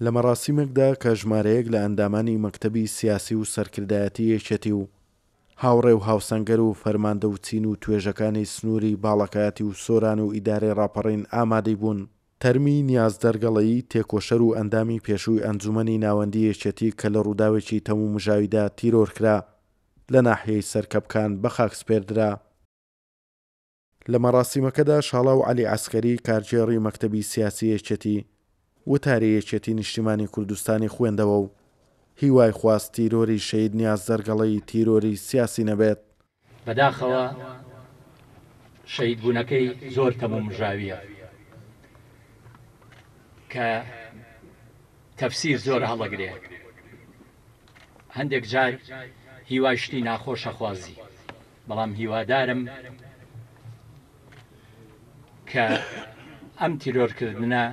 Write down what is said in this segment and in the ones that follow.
لە مەراسیمێکدا کە ژمارەیەک لە ئەندامانی مەکتەبی سیاسی و سەرکردایەتی یەکێتی و هاوڕێ و هاوسەنگەر و فەرماندە و چین و توێژەکانی سنووری باڵەکایەتی و سۆران و ئیدارەی ڕاپەڕین ئامادەی بوون تەرمی نیازدەرگەڵەیی تێکۆشەر و ئەندامی پێشووی ئەنجومەنی ناوەندی یەکێتی کە لە ڕووداوێکی تەموو مژاویدا تیرۆرکرا لە ناحیەی سەرکەبکان بە خاکسپێردرا. لە مەراسیمەکەدا شاڵا و عەلی عەسکەری کارژێڕی مەکتەبی سیاسی یەکێتی وتاری یەکێتی نیشتیمانی کوردستانی خوێندەوە و هیوای خواست تیرۆری شەید نیازدەرگەڵەی تیرۆری سیاسی نەبێت. بەداخەوە شەید بوونەکەی زۆر تەموو مژاویە کە تەفسیر زۆر هەڵەگرێ، هەندێک جار هیوای شتی ناخۆشە خوازی، بەڵام هیوادارم کە ئەم تیرۆرکردنە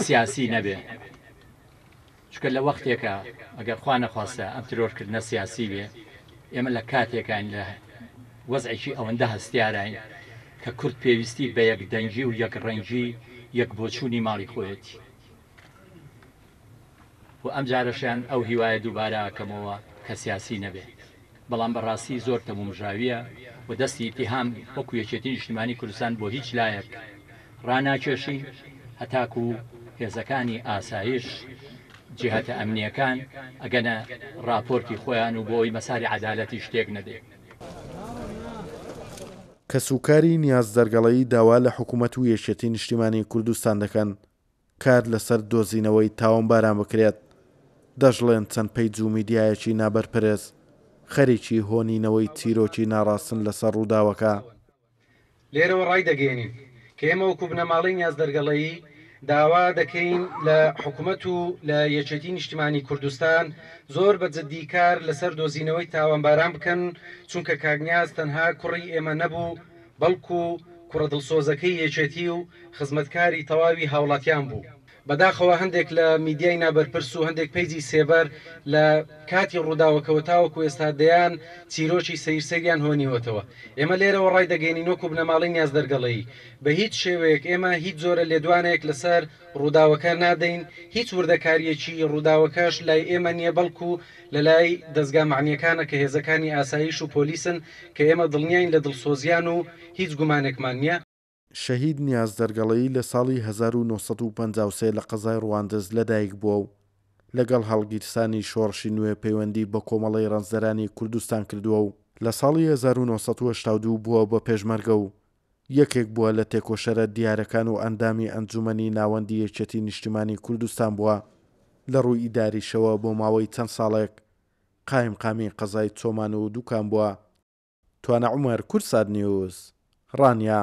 سیاسی نەبێ، چکە لە وەختێکە ئەگەر خوا نەخواستە ئەم تیرۆرکردنە سیاسی بێ، ئێمە لە کاتێکان لە وەزعێکی ئەوەندە هەستیاراین کە کورد پێویستی بە یەک دەنگی و یەک ڕەنگی یەک بۆچوونی ماڵی خۆیەتی و ئەم جارەشیان ئەو هیوایە دووبارە ئەکەمەوە کە سیاسی نەبێت، بەڵام بەڕاستی زۆر تەمومژاویە و دەستی ئیتیهام وەکو یەکێتی نیشتیمانی کوردستان بۆ هیچ لایەک ڕاناکێشین هەتاکو و هێزەکانی ئاسایش جیهەتە ئەمنیەکان ئەگەنە راپۆرتی خۆیان و بۆی مەساری عەدالەتی شتێک نەدێ. کە سوکاری نیازدەرگەڵەیی داوا لە حکوومەت و یەکێتی نیشتیمانی کوردستان دەکەن کار لەسەر دۆزینەوەی تاوانباران بکرێت، دەژڵێن چەند پەیج و میدیایەکی نابەرپرێز خەریکی هۆنینەوەی چیرۆکی ناڕاستن لەسەر ڕووداوەکە. لێرەوە ڕای دەگەێنین کە ئێمە وەکو بنەماڵەی نیازدەرگەڵەیی داوا دەکەین لە حکوومەت و لە یەکێتی نیشتیمانی کوردستان زۆر بە جددیکار لەسەر دۆزینەوەی تاوانباران بکەن، چونکە کاکنیاز تەنها کوڕی ئێمە نەبوو، بەڵکو کوڕە دڵسۆزەکەی یەکێتی و خزمەتکاری تەواوی هاوڵاتیان بوو. بەداخەوە هەندێک لە میدیای نابەرپرس و هەندێک پەیجی سێبەر لە کاتی ڕووداوەکەوە تاوەکو ئێستا دەیان چیرۆکی سەیرسەریان هۆنیوەتەوە. ئێمە لێرەوە ڕای دەگەینین وەکو بنەماڵەی نیازدەرگەڵەیی بە هیچ شێوەیەک ئێمە هیچ جۆرە لێدوانێک لەسەر ڕووداوەکە نادەین، هیچ وردەکاریەکی ڕووداوەکەش لای ئێمە نییە، بەڵکو لە لای دەستگا معنیەکانە کە هێزەکانی ئاسایش و پۆلیسن کە ئێمە دڵنیاین لە دڵسۆزیان و هیچ گومانێکمان نییە. شەهید نیازدەرگەڵەیی لە ساڵی 1953 لە قەزای ڕواندز لەدایک بووە و لەگەڵ هەڵگیرسانی شۆڕشی نوێ پەیوەندی بە کۆمەڵی ڕەنزەرانی کوردستان کردووە و لە ساڵی 1982 بووە بە پێشمەرگە و یەکێک بووە لە تێکۆشەرە دیارەکان و ئەندامی ئەنجومەنی ناوەندی یەکێتی نیشتیمانی کوردستان بووە. لە ڕووی ئیداریشەوە بۆ ماوەی چەند ساڵێک قایمقامی قەزای چۆمان و دووکان بووە. توانە عومەر، کورسات نیوز، ڕانیا.